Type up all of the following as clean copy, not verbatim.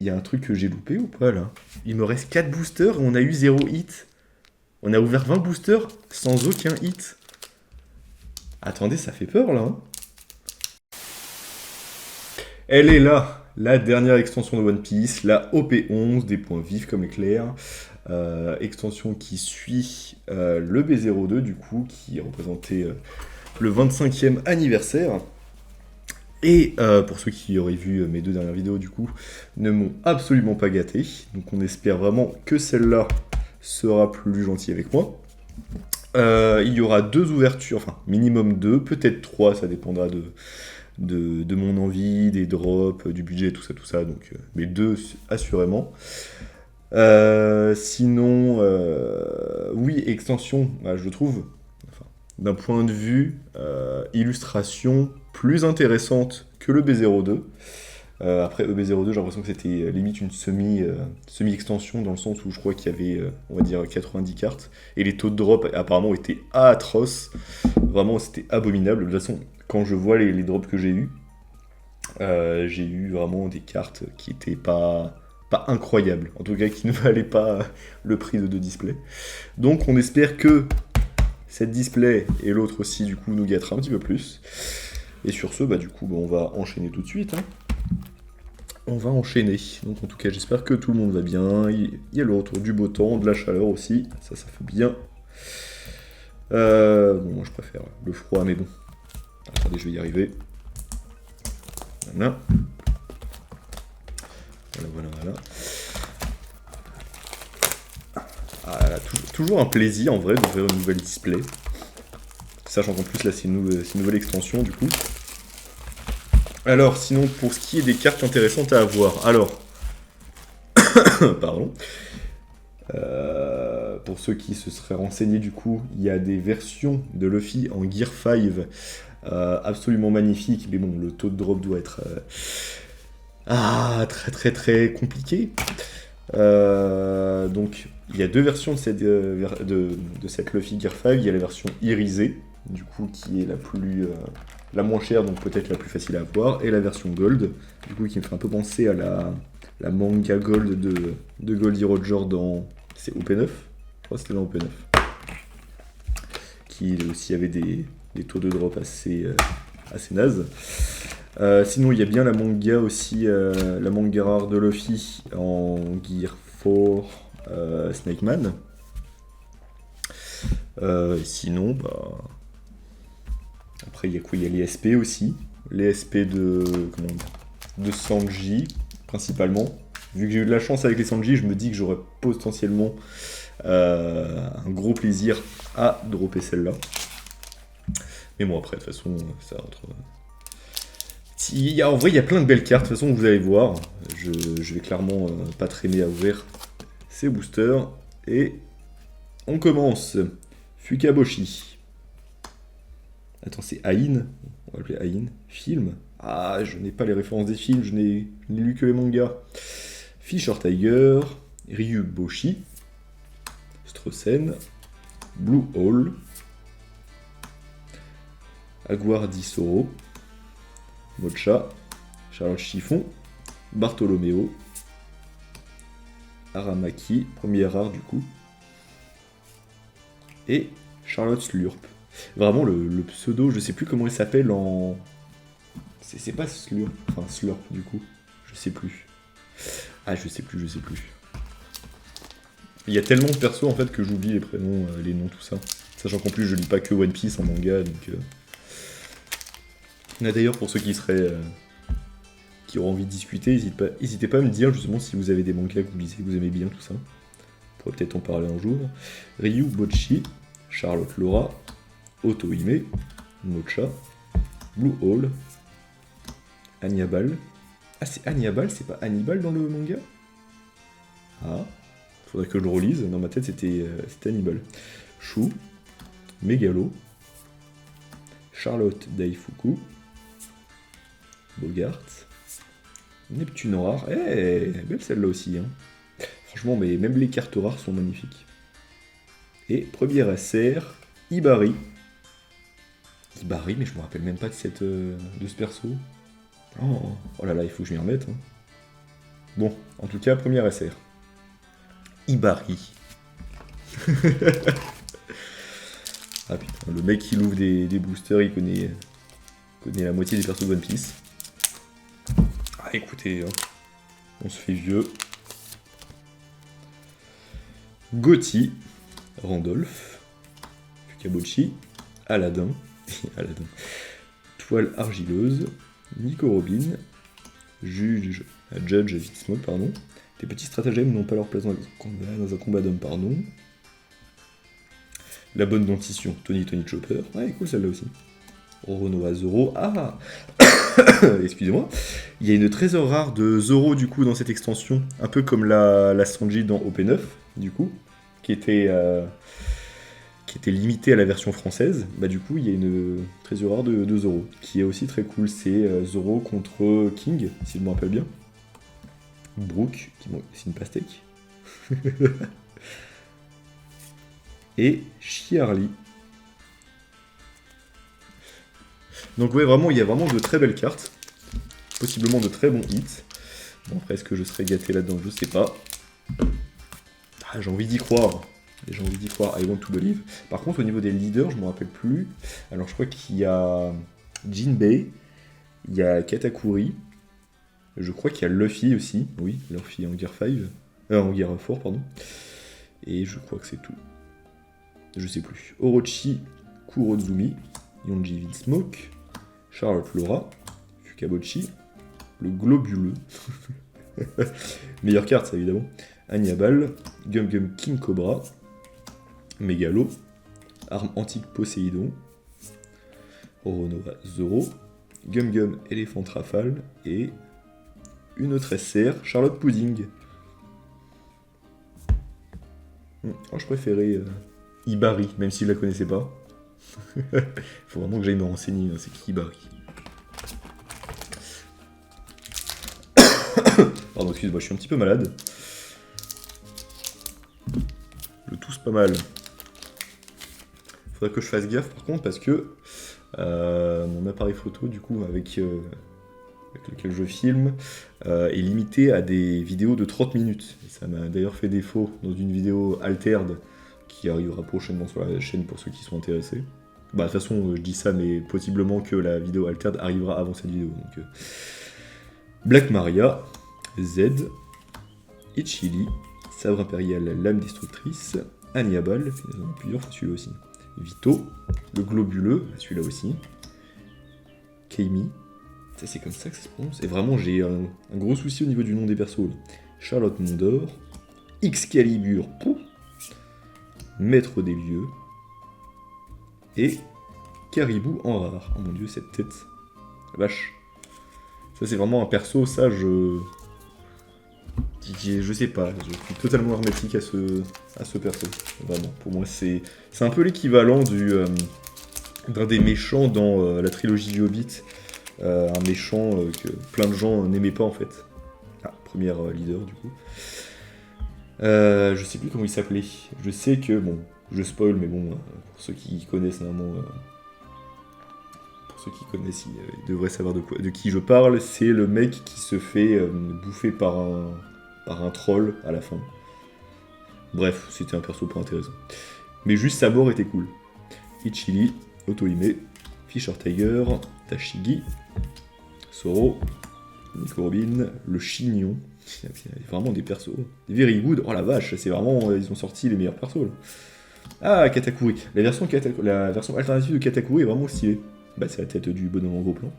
y a un truc que j'ai loupé ou pas là? Il me reste 4 boosters et on a eu 0 hit. On a ouvert 20 boosters sans aucun hit. Attendez, ça fait peur là. Hein. Elle est là, la dernière extension de One Piece, la OP11, des points vifs comme éclair. Extension qui suit le B02 du coup, qui représentait le 25e anniversaire. Et pour ceux qui auraient vu mes 2 dernières vidéos du coup, ne m'ont absolument pas gâté. Donc on espère vraiment que celle-là sera plus gentille avec moi. Il y aura 2 ouvertures, enfin minimum 2, peut-être 3, ça dépendra de mon envie, des drops, du budget, tout ça. Donc, mais 2 assurément. Sinon, oui, extension, bah, je trouve, enfin, d'un point de vue illustration, plus intéressante que le B02. Après EB02, j'ai l'impression que c'était limite une semi-extension dans le sens où je crois qu'il y avait, on va dire, 90 cartes. Et les taux de drop apparemment étaient atroces. Vraiment, c'était abominable. De toute façon, quand je vois les drops que j'ai eu vraiment des cartes qui étaient pas incroyables. En tout cas, qui ne valaient pas le prix de 2 displays. Donc, on espère que cette display et l'autre aussi, du coup, nous gâtera un petit peu plus. Et sur ce, bah, du coup, bah, on va enchaîner tout de suite. Hein. On va enchaîner. Donc en tout cas, j'espère que tout le monde va bien. Il y a le retour du beau temps, de la chaleur aussi. Ça fait bien. Bon, moi je préfère le froid, mais bon. Attendez, je vais y arriver. Voilà. Voilà. Ah là, toujours un plaisir en vrai d'ouvrir une nouvelle display. Sachant qu'en plus là c'est une nouvelle extension du coup. Alors, sinon, pour ce qui est des cartes intéressantes à avoir, alors, pardon, pour ceux qui se seraient renseignés du coup, il y a des versions de Luffy en Gear 5 absolument magnifiques, mais bon, le taux de drop doit être très compliqué. Donc, il y a 2 versions de cette Luffy Gear 5, il y a la version irisée, du coup, qui est la moins chère, donc peut-être la plus facile à avoir, et la version Gold, du coup qui me fait un peu penser à la manga Gold de Goldie Roger dans... C'est OP9 Je crois que c'était dans OP9. Qui aussi avait des taux de drop assez nazes. Sinon il y a bien la manga aussi, la manga rare de Luffy en Gear 4 Snake Man. Sinon, bah... Après, il y a quoi? Il y a les SP aussi. Les SP de Sanji, principalement. Vu que j'ai eu de la chance avec les Sanji, je me dis que j'aurais potentiellement un gros plaisir à dropper celle-là. Mais bon, après, de toute façon, ça entre... En vrai, il y a plein de belles cartes. De toute façon, vous allez voir. Je vais clairement pas traîner à ouvrir ces boosters. Et on commence. Fukaboshi. Attends, c'est Ain. On va l'appeler Ain. Film. Ah, je n'ai pas les références des films, je n'ai lu que les mangas. Fisher Tiger, Ryuboshi, Strossen, Blue Hole, Aguardi Soro, Mocha, Charlotte Chiffon, Bartolomeo, Aramaki, premier rare du coup, et Charlotte Slurp. Vraiment, le pseudo, je sais plus comment il s'appelle en... C'est pas Slurp, enfin Slurp du coup. Je sais plus. Ah, je sais plus. Il y a tellement de persos en fait que j'oublie les prénoms, les noms, tout ça. Sachant qu'en plus je lis pas que One Piece en manga, donc... Là d'ailleurs, pour ceux qui auront envie de discuter, n'hésitez pas à me dire justement si vous avez des mangas que vous lisez, que vous aimez bien, tout ça. On pourrait peut-être en parler un jour. Ryu Bochi, Charlotte Laura, Otohime, Mocha, Blue Hole, Hannibal. Ah, c'est Hannibal, c'est pas Hannibal dans le manga? Ah, faudrait que je le relise. Dans ma tête, c'était Hannibal. Shu, Megalo, Charlotte Daifuku, Bogart, Neptune rare. Eh, belle celle-là aussi. Hein. Franchement, mais même les cartes rares sont magnifiques. Et premier SR, Ibari. Ibari, mais je me rappelle même pas de ce perso. Oh là là, il faut que je m'y remette. Hein. Bon, en tout cas, première SR. Ibari. Ah putain, le mec qui ouvre des boosters, il connaît la moitié des persos de One Piece. Ah écoutez, hein, on se fait vieux. Gotti, Randolph, Fukabochi, Aladdin, Toile argileuse, Nico Robin, Judge Vitsmoke, pardon. Tes petits stratagèmes n'ont pas leur place dans un combat d'hommes, pardon. La bonne dentition, Tony Chopper. Ouais, cool celle-là aussi. Renoa Zoro. Ah excusez-moi. Il y a une trésor rare de Zoro du coup dans cette extension, un peu comme la Sanji dans OP9 du coup, qui était limitée à la version française. Bah du coup il y a une trésor rare de Zoro qui est aussi très cool. C'est Zoro contre King, si je me rappelle bien. Brooke, c'est une pastèque. Et Chiarly. Donc ouais, vraiment, il y a vraiment de très belles cartes. Possiblement de très bons hits. Bon, après, est-ce que je serais gâté là-dedans? Je sais pas. Ah, j'ai envie d'y croire. J'ai envie d'y croire, I want to believe. Par contre, au niveau des leaders, je me rappelle plus. Alors, je crois qu'il y a Jinbei, il y a Katakuri, je crois qu'il y a Luffy aussi. Oui, Luffy en Gear 5. En Gear 4, pardon. Et je crois que c'est tout. Je sais plus. Orochi Kurozumi, Yonji Vitsmoke, Charlotte Laura, Fukabochi, le Globuleux. Meilleure carte, ça, évidemment. Agnabal, Gum Gum King Cobra, Mégalo, Arme Antique Poséidon, Roronoa Zoro, Gum Gum Éléphant Rafale et une autre SR, Charlotte Pudding. Oh, je préférais Ibari, même si je la connaissais pas. Faut vraiment que j'aille me renseigner, c'est qui Ibari. Pardon, excuse-moi, je suis un petit peu malade. Je tousse pas mal. Faudrait que je fasse gaffe par contre parce que mon appareil photo, du coup, avec lequel je filme, est limité à des vidéos de 30 minutes. Et ça m'a d'ailleurs fait défaut dans une vidéo altered qui arrivera prochainement sur la chaîne pour ceux qui sont intéressés. Bah, de toute façon, je dis ça, mais possiblement que la vidéo altered arrivera avant cette vidéo. Donc, Black Maria, Z, Ichili, Sabre Impérial, Lame Destructrice, Agnabal, plusieurs fois celui-là aussi. Vito, le Globuleux, celui-là aussi. Keimi, ça c'est comme ça que ça se prononce. Et vraiment, j'ai un gros souci au niveau du nom des persos. Là. Charlotte Mondor, Excalibur, pouf, Maître des lieux, et Caribou en rare. Oh mon dieu, cette tête. La vache. Ça c'est vraiment un perso, ça je sais pas, je suis totalement hermétique à ce perso. Vraiment, pour moi c'est un peu l'équivalent d'un des méchants dans la trilogie du Hobbit. Un méchant que plein de gens n'aimaient pas en fait. Ah, première leader du coup. Je sais plus comment il s'appelait. Je sais que, bon, je spoil, mais bon, pour ceux qui connaissent normalement, pour ceux qui connaissent, ils devraient savoir de qui je parle. C'est le mec qui se fait bouffer par un troll à la fin. Bref, c'était un perso pas intéressant. Mais juste sa mort était cool. Ichili, Otohime, Fisher Tiger, Tashigi, Soro, Nico Robin, le Chignon. Vraiment des persos. Very good. Oh la vache, c'est vraiment. Ils ont sorti les meilleurs persos là. Ah, Katakuri. La version alternative de Katakuri est vraiment stylée. Bah, c'est la tête du bonhomme en gros plan.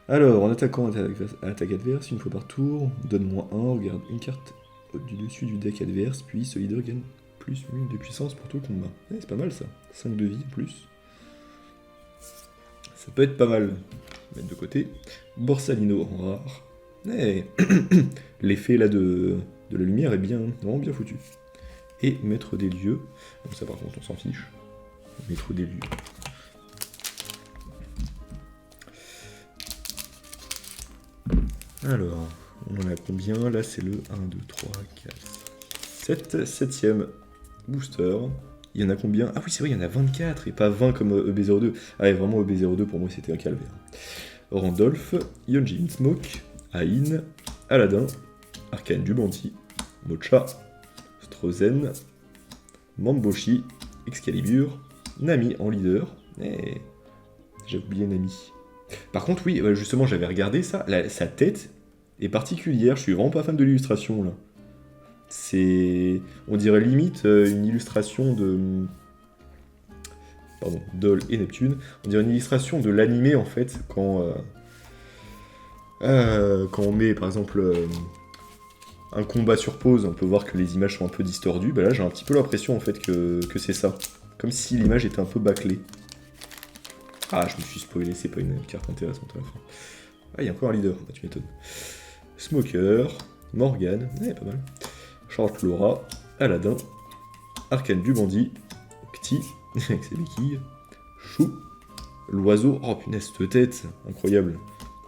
Alors, en attaquant à l'attaque adverse, une fois par tour, donne-moi 1, regarde une carte du dessus du deck adverse, puis ce leader gagne plus 1 de puissance pour tout le combat. Ouais, c'est pas mal ça. 5 de vie en plus. Ça peut être pas mal. Mettre de côté. Borsalino en rare. Hey. L'effet là de la lumière est bien, vraiment bien foutu. Et maître des lieux. Donc ça par contre on s'en fiche. Maître des lieux. Alors, on en a combien? Là c'est le 1, 2, 3, 4, 7, 7ème booster. Il y en a combien? Ah oui c'est vrai, il y en a 24 et pas 20 comme EB02. Ah ouais, vraiment EB02 pour moi c'était un calvaire. Randolph, Yonji Smoke, Ain, Aladdin, Arcane du Bandit, Mocha, Strozen, Mamboshi, Excalibur, Nami en leader. J'ai oublié Nami. Par contre, oui, justement, j'avais regardé ça. Sa tête est particulière. Je suis vraiment pas fan de l'illustration, là. C'est... On dirait limite une illustration de... Pardon, Doll et Neptune. On dirait une illustration de l'animé, en fait, quand on met, par exemple, un combat sur pause, on peut voir que les images sont un peu distordues. Bah là, j'ai un petit peu l'impression, en fait, que c'est ça. Comme si l'image était un peu bâclée. Ah, je me suis spoilé, c'est pas une carte intéressante à la fin. Ah, il y a encore un leader, bah, tu m'étonnes. Smoker, Morgane, pas mal. Charlotte Laura, Aladdin, Arcane du Bandit, Cti, avec ses béquilles, Chou, l'oiseau, oh punaise, cette tête, incroyable.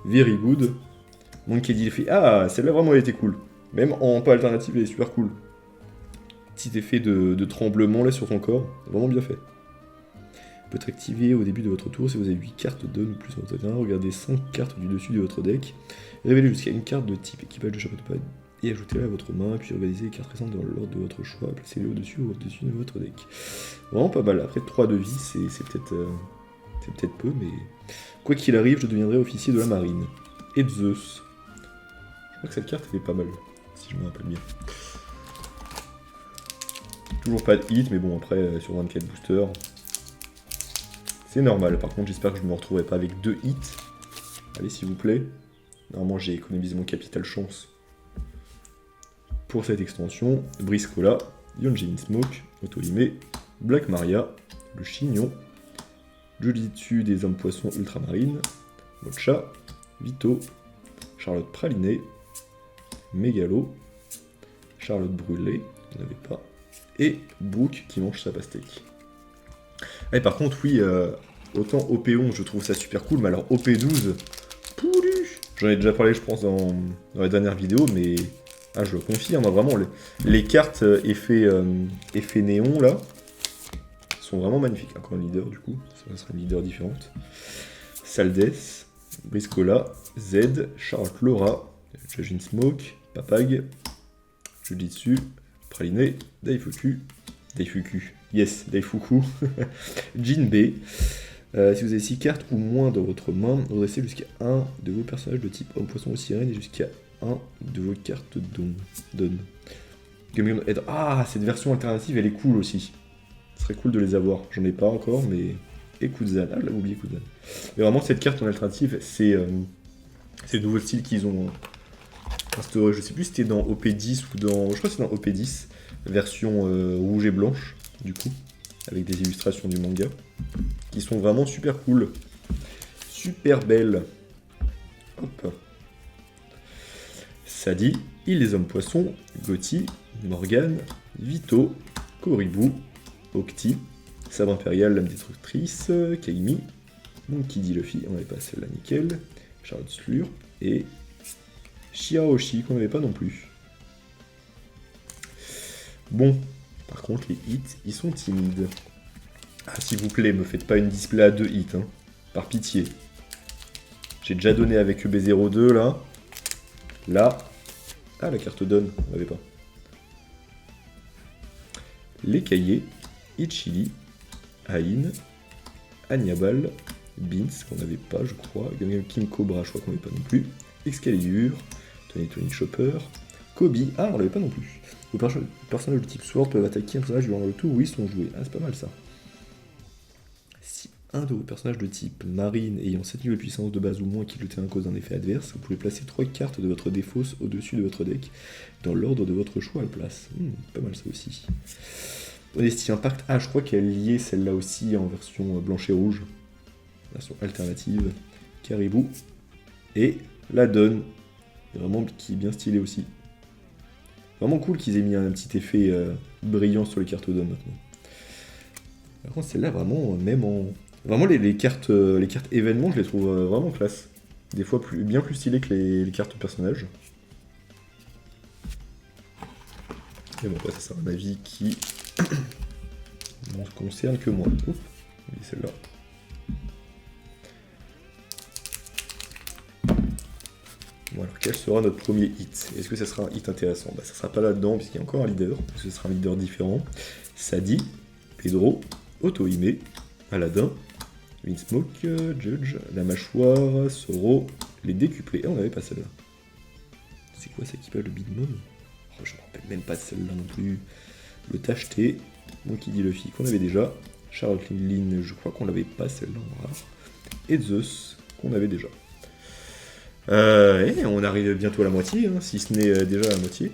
Very Good, Monkey D. Effet. Ah, celle-là vraiment elle était cool. Même en pas alternative, elle est super cool. Petit effet de tremblement là sur son corps, vraiment bien fait. Peut être activé au début de votre tour si vous avez 8 cartes de ou plus dans votre terrain. Regardez 5 cartes du dessus de votre deck. Révélez jusqu'à une carte de type équipage de chapeau de paille et ajoutez-la à votre main, puis organisez les cartes récentes dans l'ordre de votre choix, placez-les au-dessus ou au-dessus de votre deck. Vraiment pas mal. Après 3 de vie, c'est peut-être peu, mais quoi qu'il arrive, je deviendrai officier de la marine. Et de Zeus. Je crois que cette carte elle est pas mal, si je me rappelle bien. Toujours pas de hit, mais bon après sur 24 boosters. C'est normal, par contre j'espère que je ne me retrouverai pas avec 2 hits. Allez s'il vous plaît. Normalement j'ai économisé mon capital chance pour cette extension. Briscola, Yonjin Smoke, Autolimé, Black Maria, le Chignon, Jujitsu des hommes poissons ultramarines, Mocha, Vito, Charlotte Praliné, Mégalo, Charlotte Brûlée, on n'avait pas, et Brooke qui mange sa pastèque. Et par contre, oui, autant OP11, je trouve ça super cool, mais alors OP12, poulu. J'en ai déjà parlé, je pense, dans la dernière vidéo, mais je le confirme, vraiment, les cartes effet néon, là, sont vraiment magnifiques. Encore un leader, du coup, ça sera une leader différente. Saldes, Briscola, Z, Charlotte Laura, Jujin Smoke, Papag, Jujitsu, Praliné, Daifuku, yes, Daifuku, Jinbei. Si vous avez 6 cartes ou moins dans votre main, redressez jusqu'à 1 de vos personnages de type homme, poisson ou sirène et jusqu'à 1 de vos cartes donne. Ah, cette version alternative, elle est cool aussi. Ce serait cool de les avoir. J'en ai pas encore, mais... Et Kuzan. Ah, je l'avais oublié, Kuzan. Mais vraiment, cette carte en alternative, c'est le nouveau style qu'ils ont instauré. Je sais plus si c'était dans OP10 ou dans... Je crois que c'est dans OP10, version rouge et blanche, du coup, avec des illustrations du manga, qui sont vraiment super cool. Super belles. Hop. Sadi, Île des Hommes Poissons, Gotti, Morgane, Vito, Koribu, Octi, Sabre Impérial, Lame Destructrice, Kaimi, Monkey D. Luffy, on n'avait pas celle-là, nickel, Charlotte Slur, et Shirahoshi, qu'on n'avait pas non plus. Bon, par contre, les hits, ils sont timides. Ah, s'il vous plaît, me faites pas une display à 2 hits, hein, par pitié. J'ai déjà donné avec EB02, là. Là. Ah, la carte donne, on n'avait pas. Les cahiers, Ichili, Ain, Anyabal, Beans, qu'on n'avait pas, je crois. King Cobra, je crois qu'on n'avait pas non plus. Excalibur, Tony Chopper, Kobe, ah, on l'avait pas non plus. Vos personnages de type Sword peuvent attaquer un personnage durant le tour où ils sont joués. Ah, c'est pas mal ça. Si un de vos personnages de type Marine ayant 7 niveaux de puissance de base ou moins qui lutte à cause d'un effet adverse, vous pouvez placer 3 cartes de votre défausse au-dessus de votre deck dans l'ordre de votre choix à la place. Pas mal ça aussi. Honesty Impact, ah, je crois qu'elle est liée celle-là aussi en version blanche et rouge. Version alternative. Caribou. Et la donne. Vraiment qui est bien stylée aussi. Vraiment cool qu'ils aient mis un petit effet brillant sur les cartes donne maintenant. Par contre, celle-là, vraiment, même en... Vraiment, les cartes événements, je les trouve vraiment classe. Des fois, bien plus stylées que les cartes personnages. Mais bon, après, ça, c'est un avis qui ne concerne que moi. Oups, et celle-là. Bon, alors, quel sera notre premier hit? Est-ce que ça sera un hit intéressant? Bah, ça sera pas là-dedans, puisqu'il y a encore un leader, parce que ce sera un leader différent. Sadi, Pedro, Otohime, Aladdin, Windsmoke, Judge, la mâchoire, Soro, les décuplés. Ah, on n'avait pas celle-là. C'est quoi ça qui s'appelle le Big Mom? Oh, je me rappelle même pas de celle-là non plus. Le Tacheté, Monkey D. Luffy qu'on avait déjà. Charlotte Lin, je crois qu'on l'avait pas celle-là en rare. Et Zeus, qu'on avait déjà. Et on arrive bientôt à la moitié, hein, si ce n'est déjà la moitié.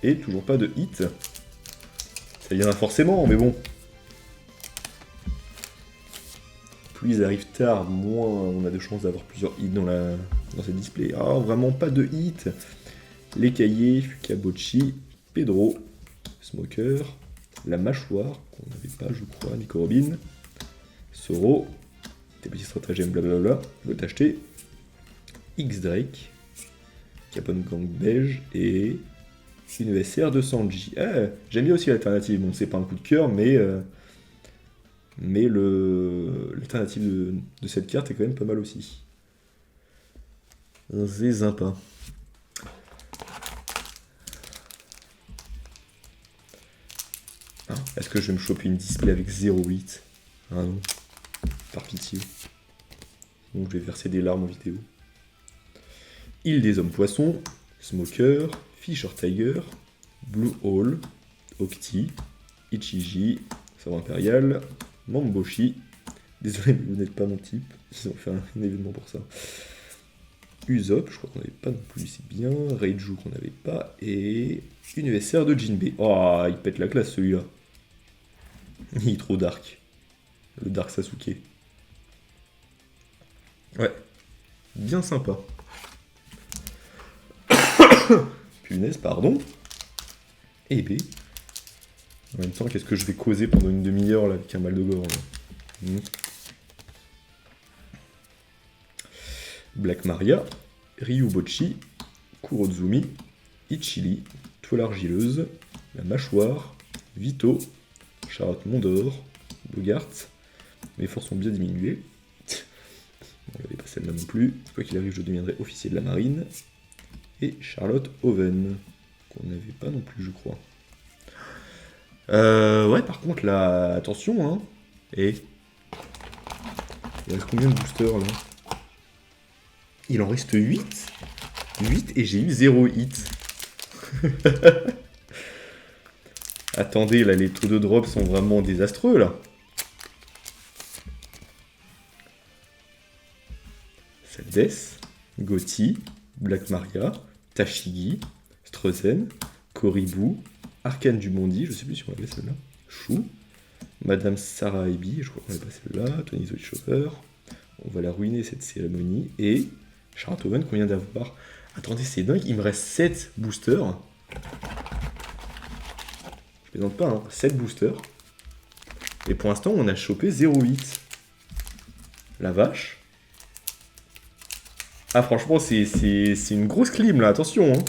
Et toujours pas de hit. Ça viendra forcément, mais bon. Plus ils arrivent tard, moins on a de chances d'avoir plusieurs hits dans cette display. Ah, vraiment pas de hit. Les cahiers, Fukabochi, Pedro, Smoker, la mâchoire, qu'on n'avait pas, je crois, Nico Robin, Soro, des petits stratagèmes, blablabla, le Tacheté, X-Drake, Capone Gang beige et une ESR de Sanji. Ah, j'aime bien aussi l'alternative. Bon, c'est pas un coup de cœur, mais l'alternative de cette carte est quand même pas mal aussi. C'est sympa. Ah, est-ce que je vais me choper une display avec 0,8? Ah non, par pitié. Donc je vais verser des larmes en vidéo. Île des hommes poissons, Smoker, Fisher Tiger, Blue Hole, Octi, Ichiji, Savant Impérial, Mamboshi. Désolé, mais vous n'êtes pas mon type. Ils ont fait un événement pour ça. Usopp, je crois qu'on n'avait pas non plus, c'est bien. Reiju qu'on n'avait pas. Et une ESR de Jinbei. Oh, il pète la classe celui-là. Il est trop dark. Le Dark Sasuke. Ouais. Bien sympa. Punaise, pardon. Et B. En même temps, qu'est-ce que je vais causer pendant une demi-heure là avec un mal de gorge Black Maria, Ryubochi, Kurozumi, Ichili, Toile Argileuse, la Mâchoire, Vito, Charlotte Mondor, Bogart. Mes forces sont bien diminuées. On n'avait pas celle-là non plus. Quoi qu'il arrive, je deviendrai officier de la marine. Et Charlotte Oven, qu'on n'avait pas non plus, je crois. Ouais, par contre, là, attention, hein. Et il reste combien de boosters, là? Il en reste 8. 8 et j'ai eu 0 hit. Attendez, là, les taux de drop sont vraiment désastreux, là. Saldes, Gotti, Black Maria, Tashigi, Streuzen, Koribou, Arcane du Bondi, je sais plus si on avait celle-là, Chou, Madame Sarah Ebi, je crois qu'on avait pas celle-là, Tony the Chopper, on va la ruiner cette cérémonie, et Charlotte Oven qu'on vient d'avoir. Attendez, c'est dingue, il me reste 7 boosters. Je plaisante pas, hein, 7 boosters. Et pour l'instant, on a chopé 0,8. La vache. Ah, franchement, c'est une grosse clim, là, attention. Hein.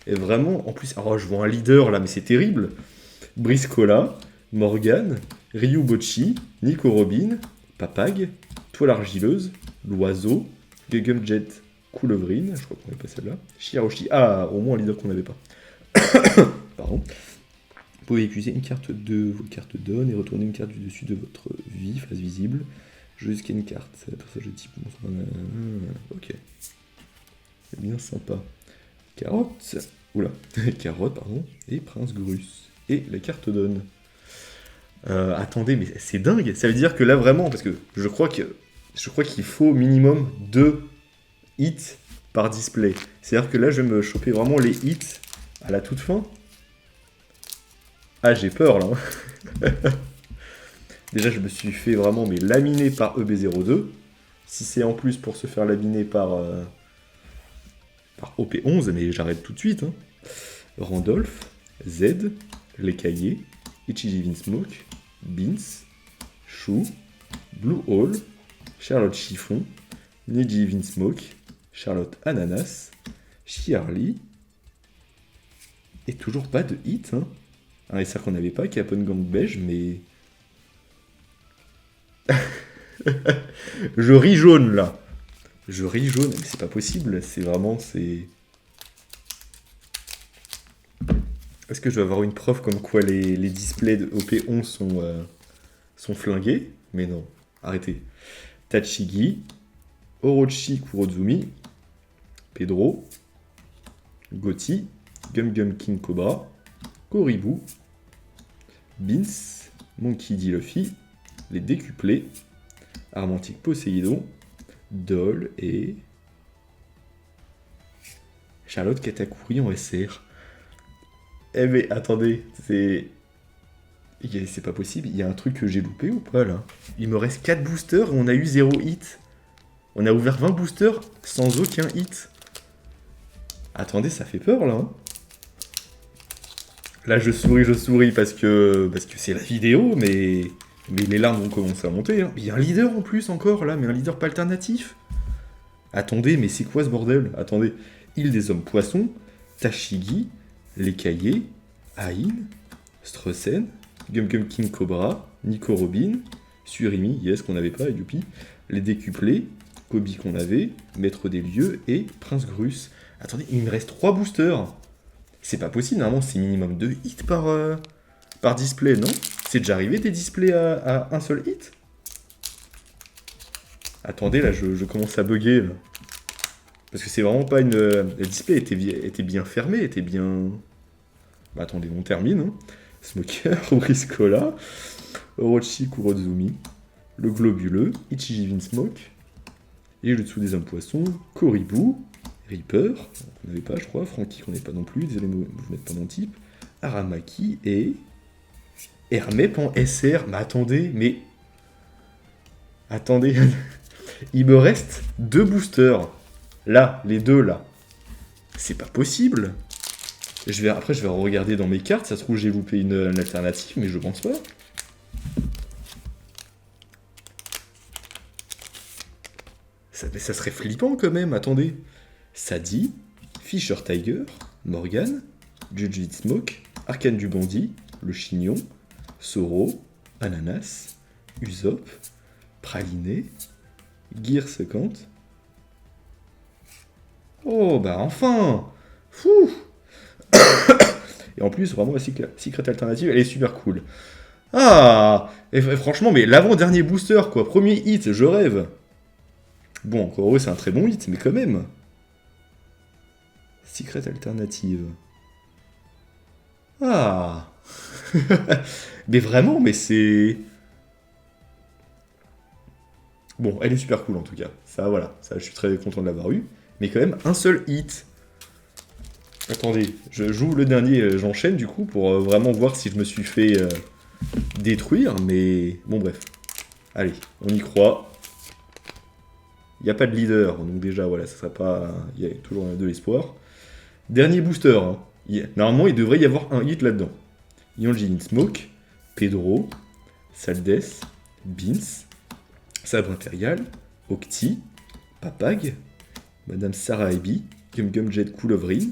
Et vraiment, en plus, alors je vois un leader, là, mais c'est terrible. Briscola, Morgan, Ryubochi, Nico Robin, Papag, Toile Argileuse, L'Oiseau, Jet, Coulevrine, je crois qu'on avait pas celle-là, Shirahoshi, ah, au moins un leader qu'on n'avait pas. Pardon. Vous pouvez épuiser une carte de vos cartes donne et retourner une carte du dessus de votre vie, face visible, jusqu'à une carte. C'est un personnage de type. Ok. C'est bien sympa. Carotte. Oula. Carotte, pardon. Et Prince Grus. Et la carte donne. Attendez, mais c'est dingue. Ça veut dire que là, vraiment, parce que je crois qu'il faut minimum 2 hits par display. C'est-à-dire que là, je vais me choper vraiment les hits à la toute fin. Ah, j'ai peur, là. Déjà, je me suis fait vraiment laminer par EB02. Si c'est en plus pour se faire laminer par OP11, mais j'arrête tout de suite. Hein. Randolph, Z, Les Cahiers, Ichiji Windsmoke, Beans, Chou, Blue Hole, Charlotte Chiffon, Neji Windsmoke, Charlotte Ananas, Chiarly, et toujours pas de hit. Hein. Un SR qu'on n'avait pas, Capone Gang beige, mais... Je ris jaune, là. Je ris jaune, mais c'est pas possible, c'est vraiment, c'est... Est-ce que je vais avoir une preuve comme quoi les displays de OP11 sont flingués? Mais non, arrêtez. Tachigi, Orochi Kurozumi, Pedro, Gotti, Gum Gum King Cobra, Koribu, Beans, Monkey D. Luffy, les décuplés, Armantic Poséidon, Doll et... Charlotte Katakuri en SR. Eh mais attendez, c'est pas possible, il y a un truc que j'ai loupé ou pas là? Il me reste 4 boosters et on a eu 0 hit. On a ouvert 20 boosters sans aucun hit. Attendez, ça fait peur là. Hein. Là je souris parce que c'est la vidéo, mais les larmes vont commencer à monter. Hein. Il y a un leader en plus encore là, mais un leader pas alternatif. Attendez, mais c'est quoi ce bordel? Attendez, Île des Hommes Poissons, Tashigi, Les Cahiers, Ain, Strussen, Gum Gum King Cobra, Nico Robin, Surimi, yes qu'on n'avait pas, et Youpi, les décuplés, Kobe qu'on avait, Maître des Lieux et Prince Grus. Attendez, il me reste 3 boosters. C'est pas possible, normalement c'est minimum 2 hits par display, non? C'est déjà arrivé des displays à un seul hit? Attendez, là je commence à bugger. Là. Parce que c'est vraiment pas une... Le display était bien fermé, était bien... Bah attendez, on termine. Hein. Smoker, Briscola, Orochi Kurozumi, le globuleux, Ichiji Vinsmoke, et le dessous des hommes poissons, Koribu, Reaper, on n'avait pas je crois, Frankie qu'on n'avait pas non plus, désolé vous n'êtes pas mon type, Aramaki et... Hermep en SR, mais attendez, Attendez, il me reste 2 boosters, là, les deux là, c'est pas possible. Après, je vais regarder dans mes cartes. Ça se trouve, j'ai loupé une alternative, mais je pense pas. Ça serait flippant quand même. Attendez. Sadie, Fisher Tiger, Morgan, Jujutsu Smoke, Arcane du Bandit, Le Chignon, Soro, Ananas, Usopp, Praliné, Gear 50. Oh, bah enfin! Fouh! Et en plus, vraiment, la secret alternative, elle est super cool. Ah! Et franchement, mais l'avant-dernier booster, quoi. Premier hit, je rêve. Bon, encore heureux, c'est un très bon hit, mais quand même. Secret alternative. Ah! Mais vraiment, mais c'est... Bon, elle est super cool, en tout cas. Ça, voilà. Ça, je suis très content de l'avoir eu. Mais quand même, un seul hit. Attendez, je joue le dernier, j'enchaîne du coup pour vraiment voir si je me suis fait détruire, mais bon bref. Allez, on y croit. Il n'y a pas de leader, donc déjà voilà, ça serait pas... Il y a toujours de l'espoir. Dernier booster, hein. Normalement il devrait y avoir un hit là-dedans. Yonjin Smoke, Pedro, Saldes, Beans, Sabre Impérial, Octi, Papag, Madame Sarah Ebi, Gum Gum Jet Cool of Rin,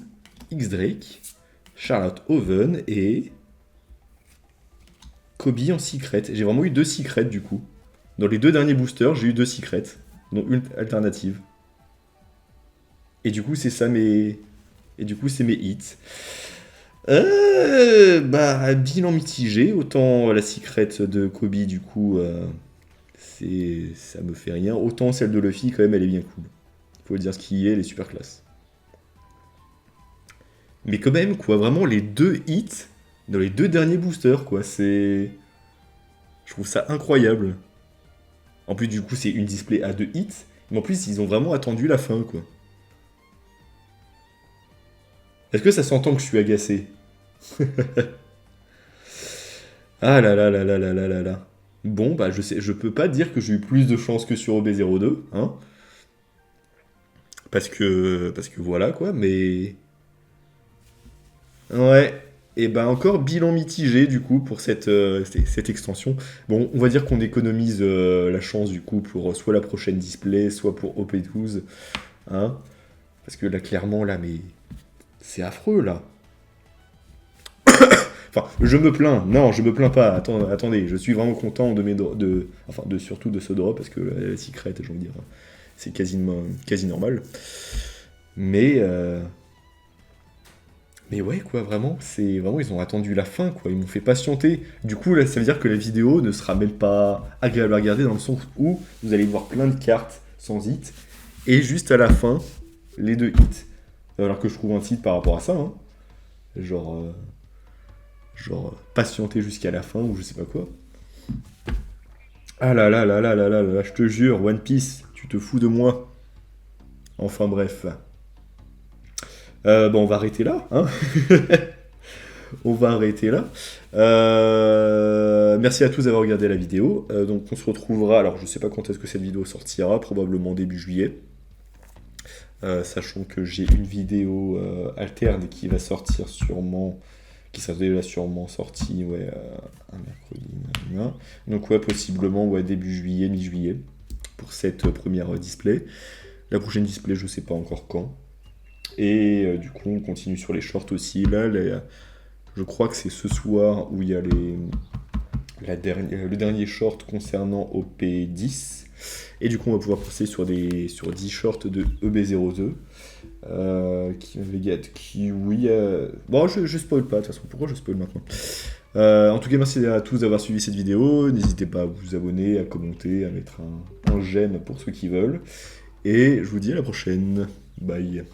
X-Drake, Charlotte Oven et Kobe en secret. J'ai vraiment eu 2 secrets du coup. Dans les 2 derniers boosters, j'ai eu 2 secrets, dont une alternative. Et du coup, c'est ça mes... Et du coup, c'est mes hits. Bah, bilan mitigé. Autant la secret de Kobe, du coup, ça me fait rien. Autant celle de Luffy, quand même, elle est bien cool. Faut dire ce qui est, elle est super classe. Mais quand même, quoi, vraiment, les 2 hits dans les 2 derniers boosters, quoi, c'est... Je trouve ça incroyable. En plus, du coup, c'est une display à 2 hits, mais en plus, ils ont vraiment attendu la fin, quoi. Est-ce que ça s'entend que je suis agacé? Ah là là là là là là là là. Bon, bah, je peux pas dire que j'ai eu plus de chance que sur OB02, hein. Parce que voilà, quoi, mais... Ouais, et ben encore bilan mitigé du coup pour cette extension. Bon, on va dire qu'on économise la chance du coup pour soit la prochaine display, soit pour OP12. Hein, parce que là, clairement, là, mais c'est affreux là. Enfin, je me plains. Non, je me plains pas. Attendez, je suis vraiment content de surtout de ce drop parce que la secret, j'ai envie de dire, c'est quasi normal. Mais ouais, quoi, vraiment, ils ont attendu la fin, quoi, ils m'ont fait patienter. Du coup, là, ça veut dire que la vidéo ne sera même pas agréable à regarder dans le sens où vous allez voir plein de cartes sans hit, et juste à la fin, les 2 hits. Alors que je trouve un hit par rapport à ça, hein. Genre, patienter jusqu'à la fin, ou je sais pas quoi. Ah là là là là là là là, je te jure, One Piece, tu te fous de moi. Enfin bref. Bon, on va arrêter là, hein. On va arrêter là. Merci à tous d'avoir regardé la vidéo. Donc on se retrouvera, alors je sais pas quand est-ce que cette vidéo sortira, probablement début juillet. Sachant que j'ai une vidéo alterne qui va sortir sûrement, qui sera déjà sûrement sortie, ouais, un mercredi. Nan. Donc ouais, possiblement ouais, début juillet, mi-juillet, pour cette première display. La prochaine display, je sais pas encore quand. Et du coup, on continue sur les shorts aussi. Là, je crois que c'est ce soir où il y a le dernier short concernant OP10. Et du coup, on va pouvoir passer sur 10 shorts de EB02. Bon, je spoil pas, de toute façon, pourquoi je spoil maintenant? En tout cas, merci à tous d'avoir suivi cette vidéo. N'hésitez pas à vous abonner, à commenter, à mettre un j'aime pour ceux qui veulent. Et je vous dis à la prochaine. Bye.